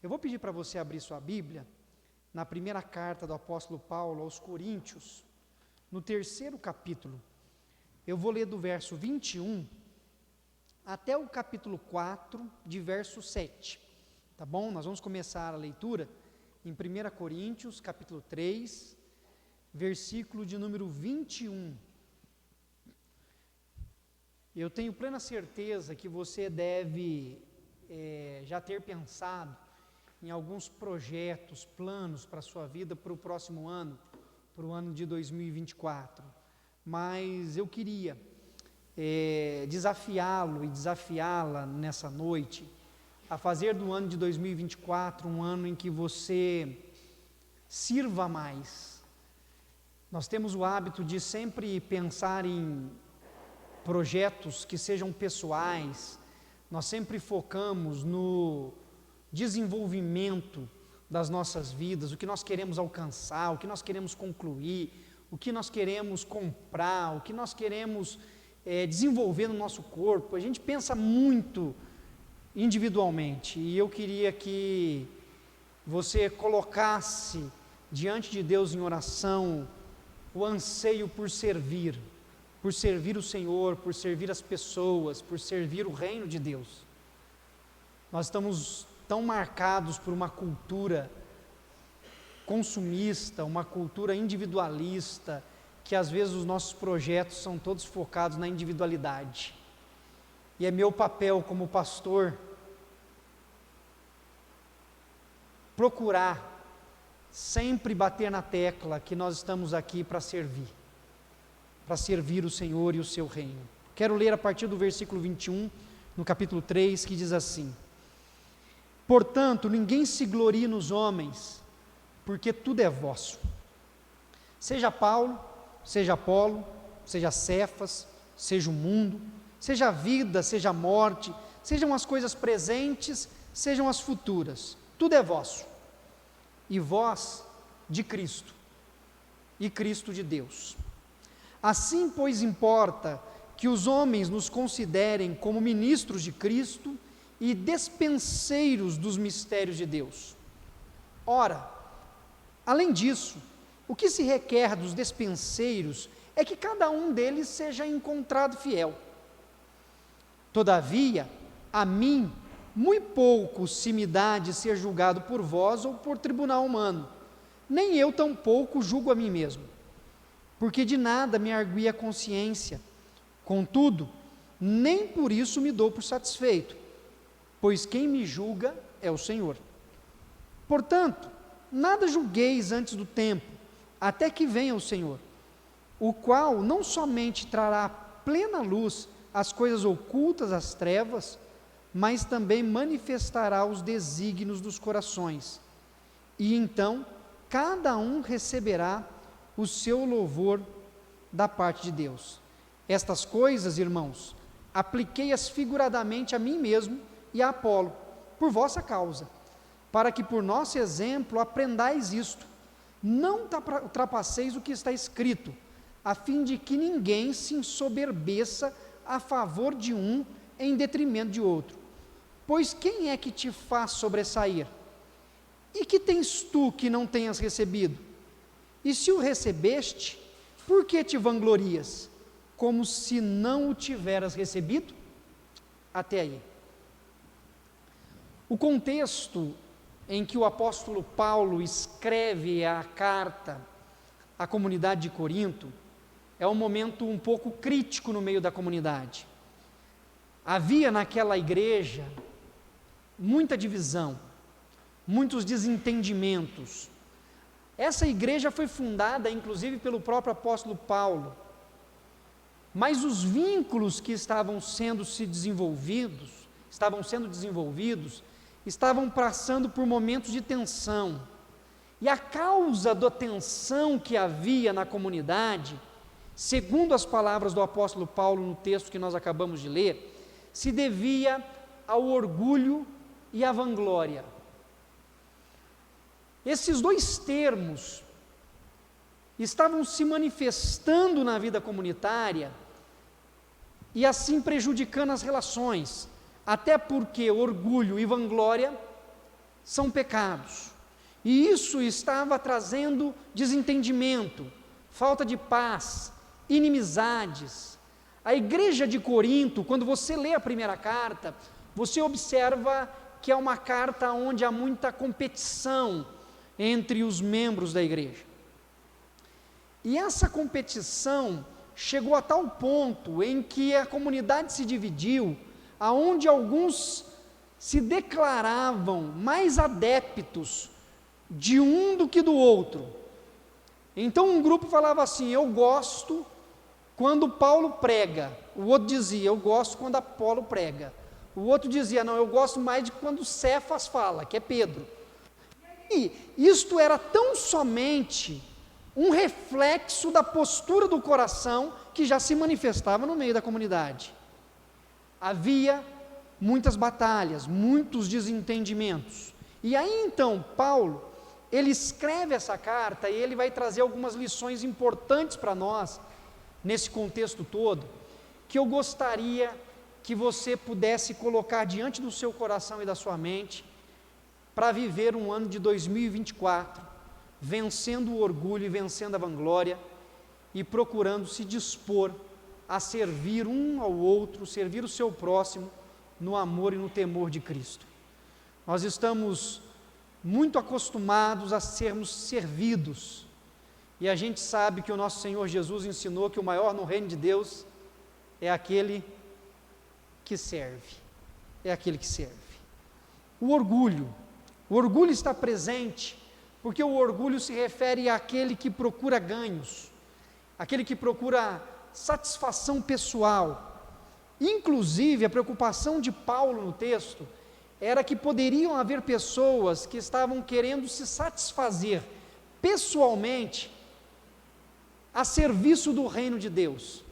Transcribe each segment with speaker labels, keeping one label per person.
Speaker 1: Eu vou pedir para você abrir sua Bíblia na primeira carta do apóstolo Paulo aos Coríntios, no 3º capítulo. Eu vou ler do verso 21 até o capítulo 4, de verso 7. Tá bom? Nós vamos começar a leitura em 1 Coríntios, capítulo 3, versículo de número 21. Eu tenho plena certeza que você deve já ter pensado em alguns projetos, planos para a sua vida para o próximo ano, para o ano de 2024. Mas eu queria desafiá-lo e desafiá-la nessa noite a fazer do ano de 2024 um ano em que você sirva mais. Nós temos o hábito de sempre pensar em projetos que sejam pessoais, nós sempre focamos no desenvolvimento das nossas vidas, o que nós queremos alcançar, o que nós queremos concluir, o que nós queremos comprar, o que nós queremos desenvolver no nosso corpo. A gente pensa muito individualmente, e eu queria que você colocasse diante de Deus em oração o anseio por servir o Senhor, por servir as pessoas, por servir o reino de Deus. Nós estamos tão marcados por uma cultura consumista, uma cultura individualista, que às vezes os nossos projetos são todos focados na individualidade. E é meu papel como pastor procurar sempre bater na tecla que nós estamos aqui para servir o Senhor e o seu reino. Quero ler a partir do versículo 21, no capítulo 3, que diz assim: Portanto, ninguém se glorie nos homens, porque tudo é vosso. Seja Paulo, seja Apolo, seja Cefas, seja o mundo, seja a vida, seja a morte, sejam as coisas presentes, sejam as futuras, tudo é vosso. E vós de Cristo, e Cristo de Deus. Assim, pois, importa que os homens nos considerem como ministros de Cristo e despenseiros dos mistérios de Deus. Ora, além disso, o que se requer dos despenseiros é que cada um deles seja encontrado fiel. Todavia, a mim, muito pouco se me dá de ser julgado por vós ou por tribunal humano, nem eu tampouco julgo a mim mesmo, porque de nada me argui a consciência. Contudo, nem por isso me dou por satisfeito, pois quem me julga é o Senhor. Portanto, nada julgueis antes do tempo, até que venha o Senhor, o qual não somente trará plena luz às coisas ocultas das trevas, mas também manifestará os desígnios dos corações. E então, cada um receberá o seu louvor da parte de Deus. Estas coisas, irmãos, apliquei-as figuradamente a mim mesmo e a Apolo, por vossa causa, para que por nosso exemplo aprendais isto, não ultrapasseis o que está escrito, a fim de que ninguém se ensoberbeça a favor de um em detrimento de outro. Pois quem é que te faz sobressair? E que tens tu que não tenhas recebido? E se o recebeste, por que te vanglorias, como se não o tiveras recebido? Até aí. O contexto em que o apóstolo Paulo escreve a carta à comunidade de Corinto é um momento um pouco crítico no meio da comunidade. Havia naquela igreja muita divisão, muitos desentendimentos. Essa igreja foi fundada, inclusive, pelo próprio apóstolo Paulo, mas os vínculos que estavam sendo desenvolvidos, estavam passando por momentos de tensão, e a causa da tensão que havia na comunidade, segundo as palavras do apóstolo Paulo no texto que nós acabamos de ler, se devia ao orgulho e à vanglória. Esses dois termos estavam se manifestando na vida comunitária e assim prejudicando as relações, até porque orgulho e vanglória são pecados. E isso estava trazendo desentendimento, falta de paz, inimizades. A igreja de Corinto, quando você lê a primeira carta, você observa que é uma carta onde há muita competição entre os membros da igreja. E essa competição chegou a tal ponto em que a comunidade se dividiu, aonde alguns se declaravam mais adeptos de um do que do outro. Então um grupo falava assim: eu gosto quando Paulo prega. O outro dizia: eu gosto quando Apolo prega. O outro dizia: não, eu gosto mais de quando Cefas fala, que é Pedro. E isto era tão somente um reflexo da postura do coração que já se manifestava no meio da comunidade. Havia muitas batalhas, muitos desentendimentos. E aí então Paulo, ele escreve essa carta e ele vai trazer algumas lições importantes para nós, nesse contexto todo, que eu gostaria que você pudesse colocar diante do seu coração e da sua mente, para viver um ano de 2024, vencendo o orgulho e vencendo a vanglória, e procurando se dispor a servir um ao outro, servir o seu próximo, no amor e no temor de Cristo. Nós estamos muito acostumados a sermos servidos, e a gente sabe que o nosso Senhor Jesus ensinou que o maior no reino de Deus é aquele que serve, O orgulho está presente, porque o orgulho se refere àquele que procura ganhos, aquele que procura satisfação pessoal. Inclusive, a preocupação de Paulo no texto era que poderiam haver pessoas que estavam querendo se satisfazer pessoalmente a serviço do reino de Deus.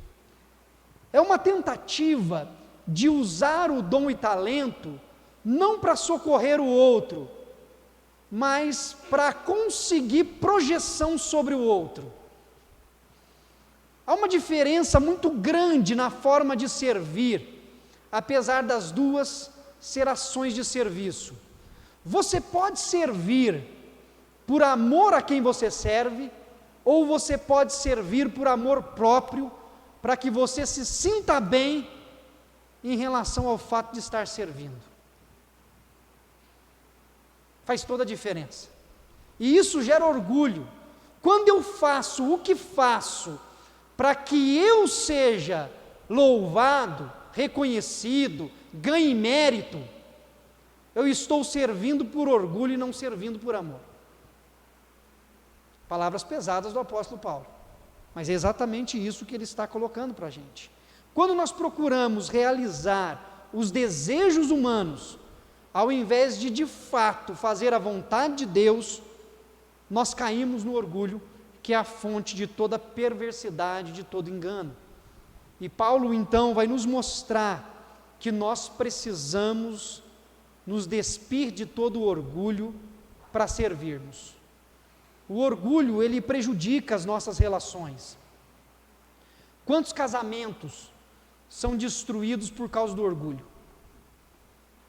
Speaker 1: É uma tentativa de usar o dom e talento não para socorrer o outro, mas para conseguir projeção sobre o outro. Há uma diferença muito grande na forma de servir, apesar das duas ser ações de serviço. Você pode servir por amor a quem você serve, ou você pode servir por amor próprio, para que você se sinta bem em relação ao fato de estar servindo. Faz toda a diferença. E isso gera orgulho. Quando eu faço o que faço para que eu seja louvado, reconhecido, ganhe mérito, eu estou servindo por orgulho e não servindo por amor. Palavras pesadas do apóstolo Paulo, mas é exatamente isso que ele está colocando para a gente. Quando nós procuramos realizar os desejos humanos, ao invés de fato fazer a vontade de Deus, nós caímos no orgulho, que é a fonte de toda perversidade, de todo engano. E Paulo então vai nos mostrar que nós precisamos nos despir de todo o orgulho para servirmos. O orgulho, ele prejudica as nossas relações. Quantos casamentos são destruídos por causa do orgulho?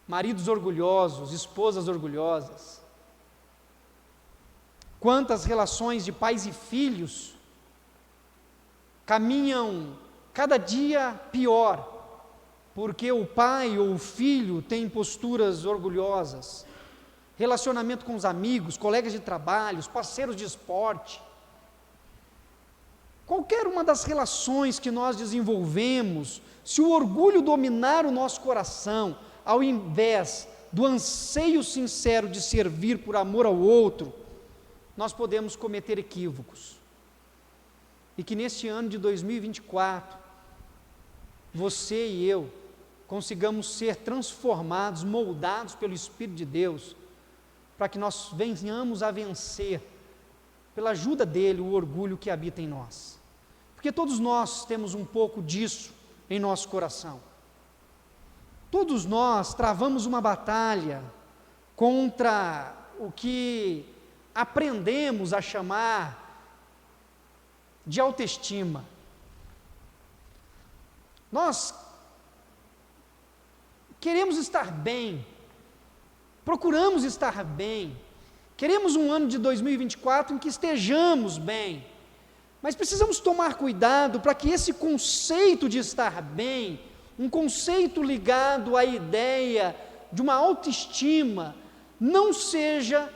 Speaker 1: Maridos orgulhosos, esposas orgulhosas. Quantas relações de pais e filhos caminham cada dia pior, porque o pai ou o filho tem posturas orgulhosas. Relacionamento com os amigos, colegas de trabalho, parceiros de esporte. Qualquer uma das relações que nós desenvolvemos, se o orgulho dominar o nosso coração, ao invés do anseio sincero de servir por amor ao outro, nós podemos cometer equívocos. E que neste ano de 2024, você e eu consigamos ser transformados, moldados pelo Espírito de Deus, para que nós venhamos a vencer, pela ajuda dele, o orgulho que habita em nós. Porque todos nós temos um pouco disso em nosso coração. Todos nós travamos uma batalha contra o que aprendemos a chamar de autoestima. Nós queremos estar bem, procuramos estar bem, queremos um ano de 2024 em que estejamos bem, mas precisamos tomar cuidado para que esse conceito de estar bem, um conceito ligado à ideia de uma autoestima, não seja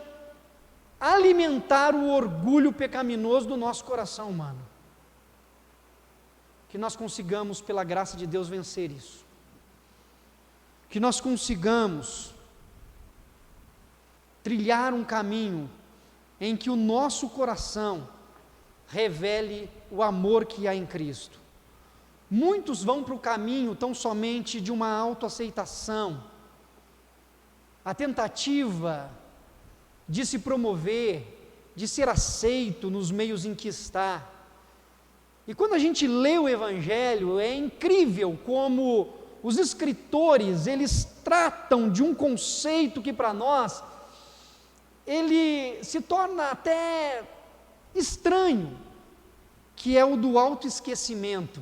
Speaker 1: alimentar o orgulho pecaminoso do nosso coração humano. Que nós consigamos, pela graça de Deus, vencer isso. Que nós consigamos trilhar um caminho em que o nosso coração revele o amor que há em Cristo. Muitos vão para o caminho tão somente de uma autoaceitação, a tentativa de se promover, de ser aceito nos meios em que está. E quando a gente lê o Evangelho, é incrível como os escritores, eles tratam de um conceito que para nós, ele se torna até estranho, que é o do autoesquecimento,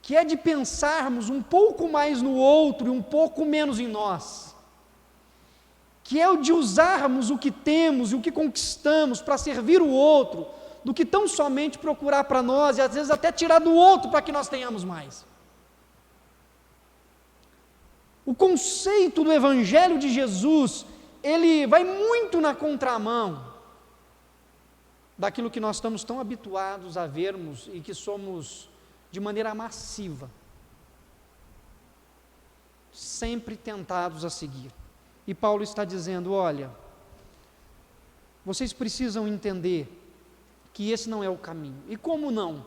Speaker 1: que é de pensarmos um pouco mais no outro e um pouco menos em nós, que é o de usarmos o que temos e o que conquistamos para servir o outro, do que tão somente procurar para nós e às vezes até tirar do outro para que nós tenhamos mais. O conceito do Evangelho de Jesus, ele vai muito na contramão daquilo que nós estamos tão habituados a vermos e que somos de maneira massiva, sempre tentados a seguir. E Paulo está dizendo, olha, vocês precisam entender que esse não é o caminho. E como não?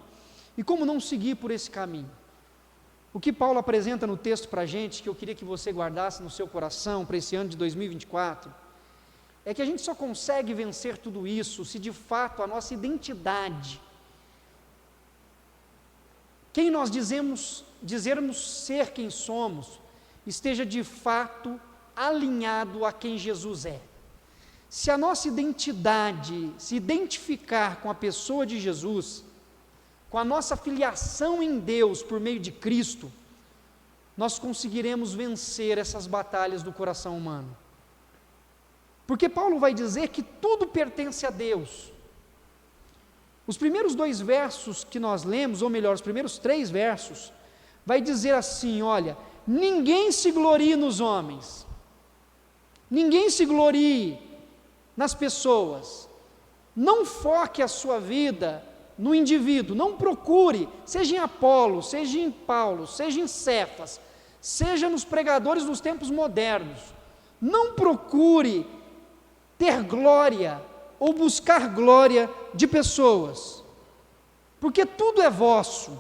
Speaker 1: E como não seguir por esse caminho? O que Paulo apresenta no texto para a gente, que eu queria que você guardasse no seu coração para esse ano de 2024, é que a gente só consegue vencer tudo isso se de fato a nossa identidade, quem nós dizermos ser quem somos, esteja de fato alinhado a quem Jesus é. Se a nossa identidade se identificar com a pessoa de Jesus, com a nossa filiação em Deus por meio de Cristo, nós conseguiremos vencer essas batalhas do coração humano. Porque Paulo vai dizer que tudo pertence a Deus. Os primeiros 2 versos que nós lemos, ou melhor, os primeiros 3 versos, vai dizer assim, olha, ninguém se glorie nos homens, ninguém se glorie nas pessoas, não foque a sua vida no indivíduo, não procure, seja em Apolo, seja em Paulo, seja em Cefas, seja nos pregadores dos tempos modernos, não procure ter glória ou buscar glória de pessoas, porque tudo é vosso,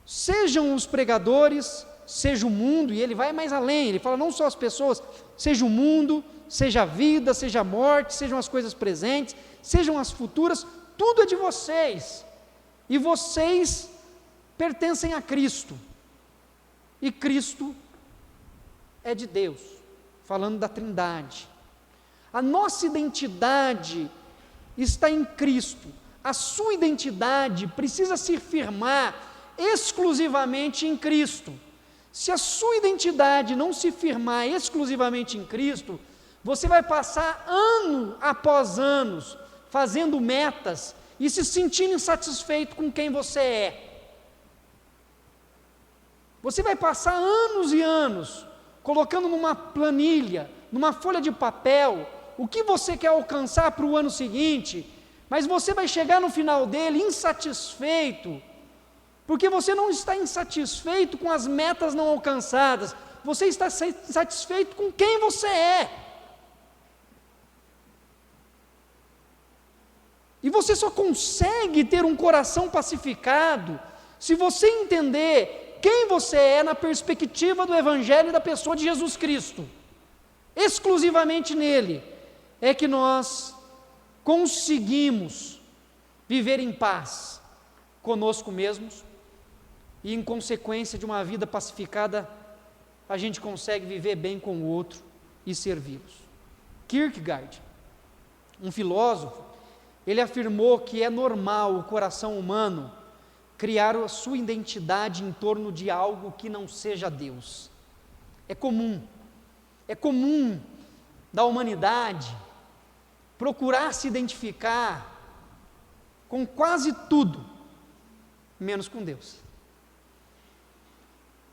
Speaker 1: sejam os pregadores, seja o mundo, e ele vai mais além, ele fala não só as pessoas, seja o mundo, seja a vida, seja a morte, sejam as coisas presentes, sejam as futuras, tudo é de vocês, e vocês pertencem a Cristo, e Cristo é de Deus, falando da Trindade. A nossa identidade está em Cristo, a sua identidade precisa se firmar exclusivamente em Cristo. Se a sua identidade não se firmar exclusivamente em Cristo, você vai passar ano após anos fazendo metas e se sentindo insatisfeito com quem você é. Você vai passar anos e anos colocando numa planilha, numa folha de papel, o que você quer alcançar para o ano seguinte, mas você vai chegar no final dele insatisfeito, porque você não está insatisfeito com as metas não alcançadas, você está satisfeito com quem você é. E você só consegue ter um coração pacificado se você entender quem você é na perspectiva do Evangelho e da pessoa de Jesus Cristo. Exclusivamente nele é que nós conseguimos viver em paz conosco mesmos e, em consequência de uma vida pacificada, a gente consegue viver bem com o outro e servi-los. Kierkegaard, um filósofo, ele afirmou que é normal o coração humano criar a sua identidade em torno de algo que não seja Deus. É comum. É comum da humanidade procurar se identificar com quase tudo, menos com Deus.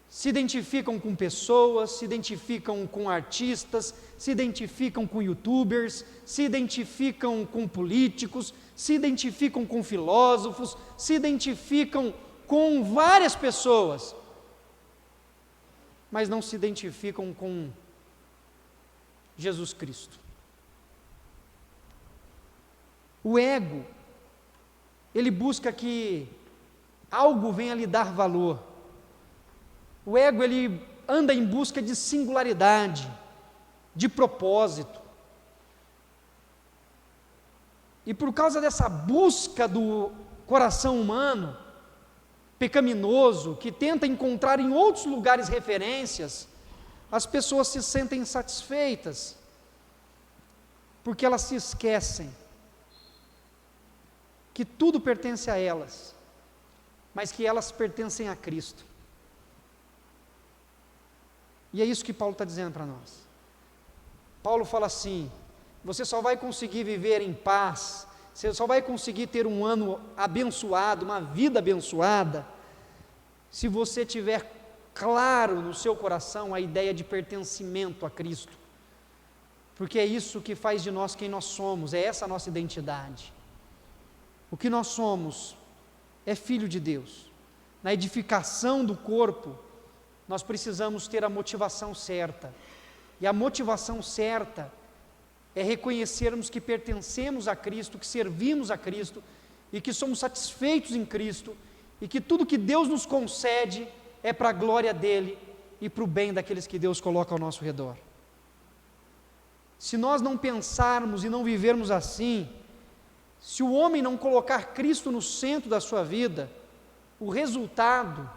Speaker 1: Se identificam com pessoas, se identificam com artistas, se identificam com youtubers, se identificam com políticos, se identificam com filósofos, se identificam com várias pessoas, mas não se identificam com Jesus Cristo. O ego, ele busca que algo venha lhe dar valor. O ego, ele anda em busca de singularidade, de propósito. E por causa dessa busca do coração humano, pecaminoso, que tenta encontrar em outros lugares referências, as pessoas se sentem insatisfeitas, porque elas se esquecem que tudo pertence a elas, mas que elas pertencem a Cristo. E é isso que Paulo está dizendo para nós. Paulo fala assim: você só vai conseguir viver em paz, você só vai conseguir ter um ano abençoado, uma vida abençoada, se você tiver claro no seu coração a ideia de pertencimento a Cristo, porque é isso que faz de nós quem nós somos, é essa a nossa identidade. O que nós somos é filho de Deus. Na edificação do corpo, nós precisamos ter a motivação certa, e a motivação certa é reconhecermos que pertencemos a Cristo, que servimos a Cristo, e que somos satisfeitos em Cristo, e que tudo que Deus nos concede é para a glória dEle e para o bem daqueles que Deus coloca ao nosso redor. Se nós não pensarmos e não vivermos assim, se o homem não colocar Cristo no centro da sua vida, o resultado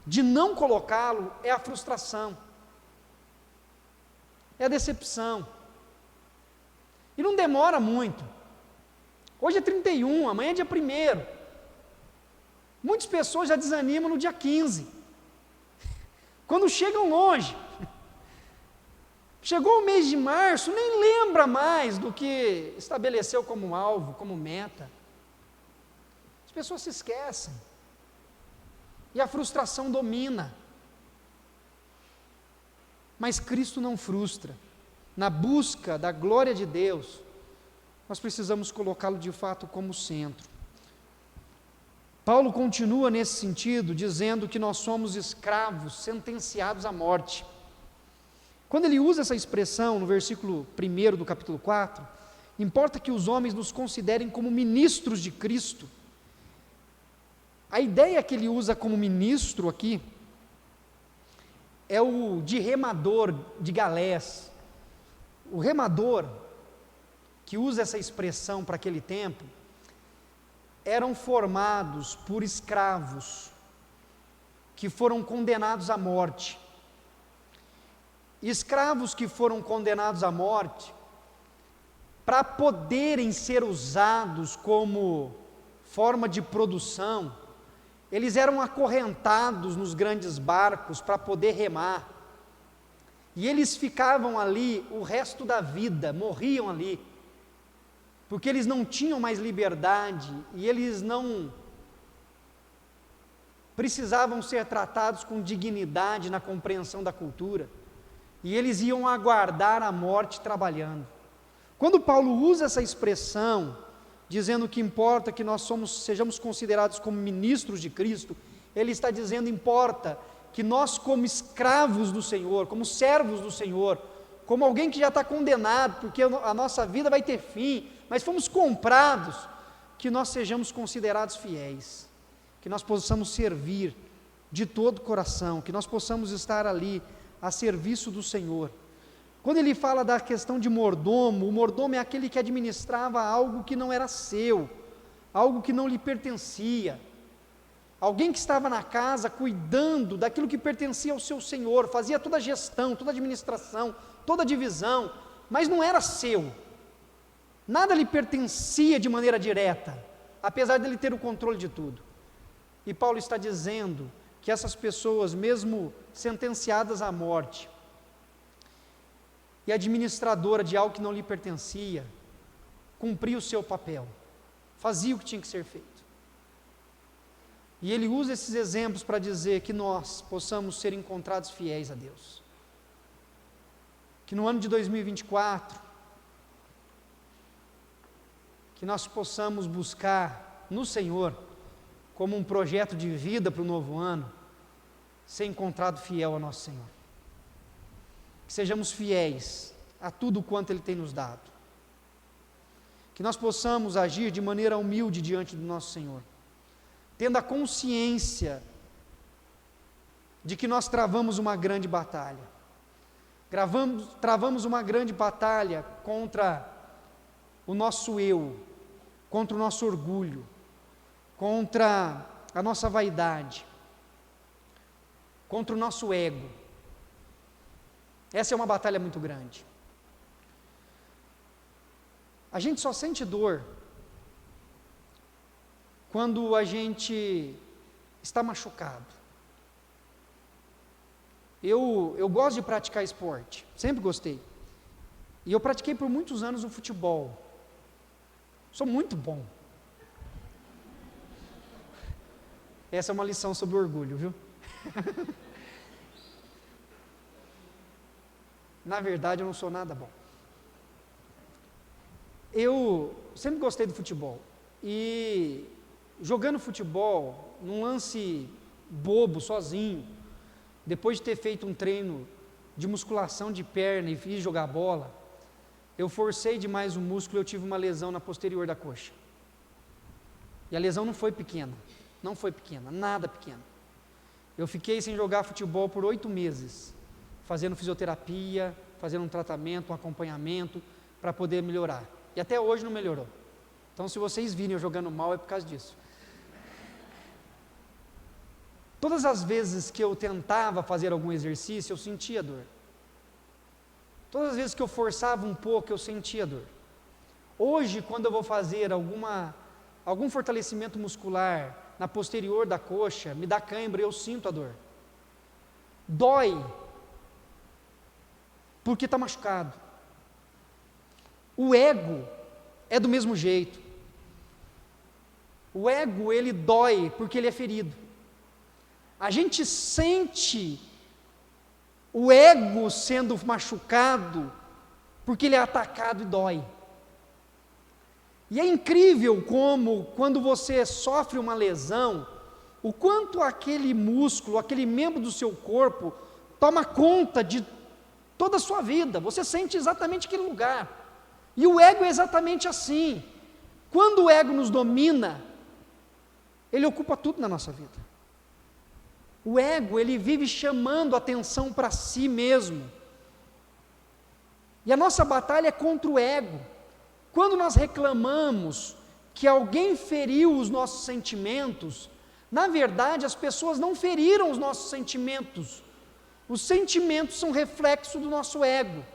Speaker 1: de não colocá-lo é a frustração, é a decepção. E não demora muito. Hoje é 31, amanhã é dia 1º. Muitas pessoas já desanimam no dia 15. Quando chegam longe. Chegou o mês de março, nem lembra mais do que estabeleceu como alvo, como meta. As pessoas se esquecem. E a frustração domina. Mas Cristo não frustra. Na busca da glória de Deus, nós precisamos colocá-lo de fato como centro. Paulo continua nesse sentido, dizendo que nós somos escravos sentenciados à morte. Quando ele usa essa expressão no versículo 1 do capítulo 4, importa que os homens nos considerem como ministros de Cristo. A ideia que ele usa como ministro aqui é o de remador de galés. O remador, que usa essa expressão para aquele tempo, eram formados por escravos que foram condenados à morte. Escravos que foram condenados à morte, para poderem ser usados como forma de produção, eles eram acorrentados nos grandes barcos para poder remar, e eles ficavam ali o resto da vida, morriam ali, porque eles não tinham mais liberdade, e eles não precisavam ser tratados com dignidade na compreensão da cultura, e eles iam aguardar a morte trabalhando. Quando Paulo usa essa expressão, dizendo que importa que nós sejamos considerados como ministros de Cristo, ele está dizendo, importa que nós, como escravos do Senhor, como servos do Senhor, como alguém que já está condenado, porque a nossa vida vai ter fim, mas fomos comprados, que nós sejamos considerados fiéis, que nós possamos servir de todo o coração, que nós possamos estar ali a serviço do Senhor. Quando ele fala da questão de mordomo, o mordomo é aquele que administrava algo que não era seu, algo que não lhe pertencia, alguém que estava na casa cuidando daquilo que pertencia ao seu senhor, fazia toda a gestão, toda a administração, toda a divisão, mas não era seu, nada lhe pertencia de maneira direta, apesar de ele ter o controle de tudo. E Paulo está dizendo que essas pessoas, mesmo sentenciadas à morte, e administradora de algo que não lhe pertencia, cumpria o seu papel, fazia o que tinha que ser feito. E ele usa esses exemplos para dizer que nós possamos ser encontrados fiéis a Deus. Que no ano de 2024, que nós possamos buscar no Senhor, como um projeto de vida para o novo ano, ser encontrado fiel ao nosso Senhor. Que sejamos fiéis a tudo quanto Ele tem nos dado. Que nós possamos agir de maneira humilde diante do nosso Senhor, tendo a consciência de que nós travamos uma grande batalha. Travamos uma grande batalha contra o nosso eu, contra o nosso orgulho, contra a nossa vaidade, contra o nosso ego. Essa é uma batalha muito grande. A gente só sente dor quando a gente está machucado. Eu gosto de praticar esporte, sempre gostei. E eu pratiquei por muitos anos o futebol. Sou muito bom. Essa é uma lição sobre orgulho, viu? Na verdade, eu não sou nada bom. Eu sempre gostei do futebol. E jogando futebol, num lance bobo, sozinho, depois de ter feito um treino de musculação de perna e fiz jogar bola, eu forcei demais o músculo e eu tive uma lesão na posterior da coxa. E a lesão não foi pequena, nada pequena. Eu fiquei sem jogar futebol por 8 meses, fazendo fisioterapia, fazendo um tratamento, um acompanhamento, para poder melhorar. E até hoje não melhorou. Então, se vocês virem eu jogando mal, é por causa disso. Todas as vezes que eu tentava fazer algum exercício, eu sentia dor. Todas as vezes que eu forçava um pouco, eu sentia dor. Hoje, quando eu vou fazer algum fortalecimento muscular na posterior da coxa, me dá cãibra e eu sinto a dor. Dói, porque está machucado. O ego é do mesmo jeito. O ego, ele dói porque ele é ferido. A gente sente o ego sendo machucado porque ele é atacado e dói. E é incrível como, quando você sofre uma lesão, o quanto aquele músculo, aquele membro do seu corpo, toma conta de toda a sua vida. Você sente exatamente aquele lugar. E o ego é exatamente assim. Quando o ego nos domina, ele ocupa tudo na nossa vida. O ego, ele vive chamando a atenção para si mesmo. E a nossa batalha é contra o ego. Quando nós reclamamos que alguém feriu os nossos sentimentos, na verdade as pessoas não feriram os nossos sentimentos. Os sentimentos são reflexo do nosso ego,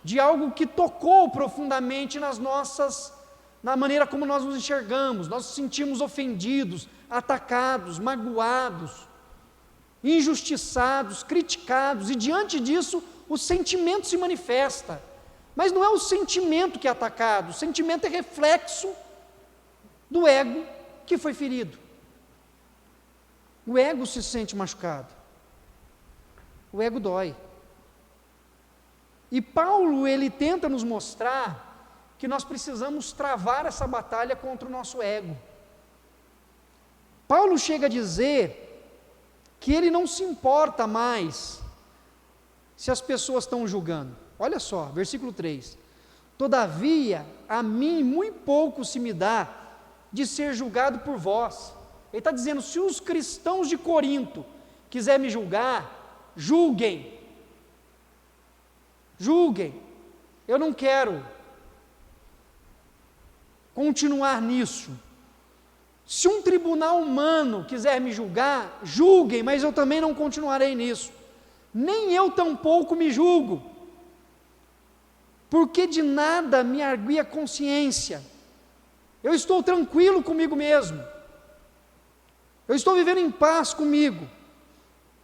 Speaker 1: de algo que tocou profundamente na maneira como nós nos enxergamos. Nós nos sentimos ofendidos, atacados, magoados, injustiçados, criticados, e diante disso o sentimento se manifesta. Mas não é o sentimento que é atacado, o sentimento é reflexo do ego que foi ferido. O ego se sente machucado, o ego dói. E Paulo, ele tenta nos mostrar que nós precisamos travar essa batalha contra o nosso ego. Paulo chega a dizer que ele não se importa mais se as pessoas estão julgando. Olha só, versículo 3. Todavia, a mim muito pouco se me dá de ser julgado por vós. Ele está dizendo, se os cristãos de Corinto quiserem me julgar, julguem. Julguem. Eu não quero continuar nisso. Se um tribunal humano quiser me julgar, julguem, mas eu também não continuarei nisso. Nem eu tampouco me julgo, porque de nada me argui a consciência. Eu estou tranquilo comigo mesmo. Eu estou vivendo em paz comigo.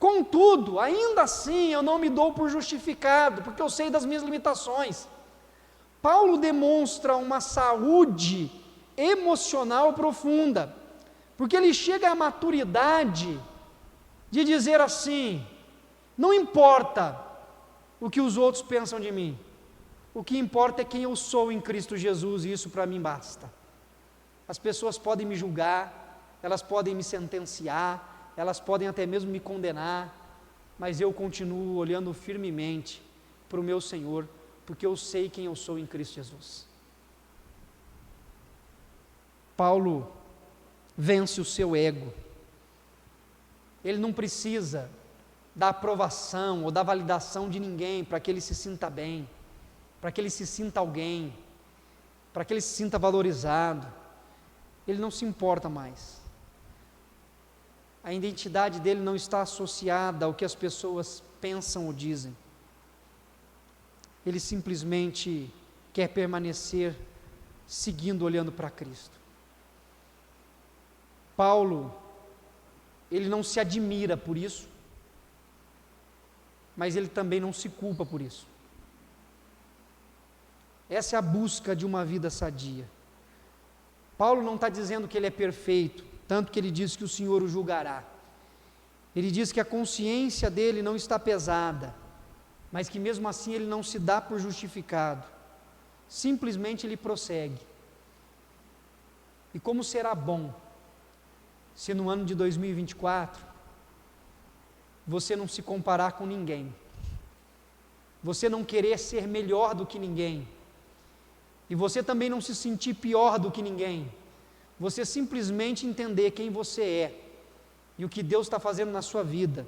Speaker 1: Contudo, ainda assim eu não me dou por justificado, porque eu sei das minhas limitações. Paulo demonstra uma saúde emocional profunda, porque ele chega à maturidade de dizer assim: não importa o que os outros pensam de mim, o que importa é quem eu sou em Cristo Jesus, e isso para mim basta. As pessoas podem me julgar, elas podem me sentenciar, elas podem até mesmo me condenar, mas eu continuo olhando firmemente para o meu Senhor, porque eu sei quem eu sou em Cristo Jesus. Paulo vence o seu ego. Ele não precisa da aprovação ou da validação de ninguém para que ele se sinta bem, para que ele se sinta alguém, para que ele se sinta valorizado. Ele não se importa mais. A identidade dele não está associada ao que as pessoas pensam ou dizem. Ele simplesmente quer permanecer seguindo, olhando para Cristo. Paulo, ele não se admira por isso, mas ele também não se culpa por isso. Essa é a busca de uma vida sadia. Paulo não está dizendo que ele é perfeito, tanto que ele diz que o Senhor o julgará. Ele diz que a consciência dele não está pesada, mas que mesmo assim ele não se dá por justificado. Simplesmente ele prossegue. E como será bom se no ano de 2024 você não se comparar com ninguém, você não querer ser melhor do que ninguém, e você também não se sentir pior do que ninguém, você simplesmente entender quem você é e o que Deus está fazendo na sua vida,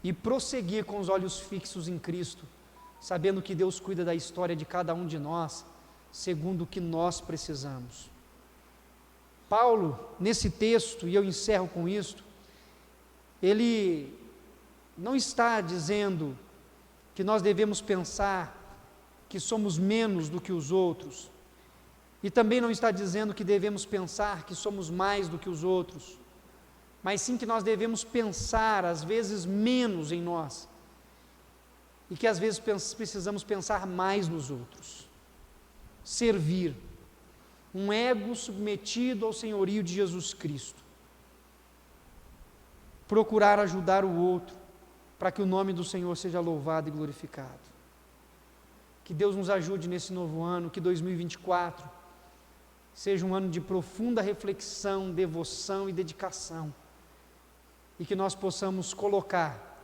Speaker 1: e prosseguir com os olhos fixos em Cristo, sabendo que Deus cuida da história de cada um de nós, segundo o que nós precisamos. Paulo, nesse texto, e eu encerro com isto, ele não está dizendo que nós devemos pensar que somos menos do que os outros, e também não está dizendo que devemos pensar que somos mais do que os outros, mas sim que nós devemos pensar, às vezes, menos em nós, e que às vezes precisamos pensar mais nos outros. Servir, um ego submetido ao senhorio de Jesus Cristo. Procurar ajudar o outro, para que o nome do Senhor seja louvado e glorificado. Que Deus nos ajude nesse novo ano, que 2024 seja um ano de profunda reflexão, devoção e dedicação, e que nós possamos colocar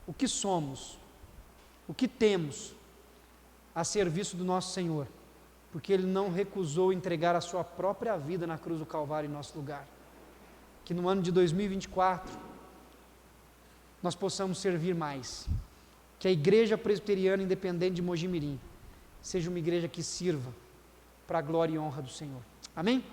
Speaker 1: o que somos, o que temos, a serviço do nosso Senhor, porque Ele não recusou entregar a sua própria vida na cruz do Calvário em nosso lugar. Que no ano de 2024 nós possamos servir mais, que a Igreja Presbiteriana Independente de Mogi Mirim seja uma igreja que sirva para a glória e honra do Senhor. Amém?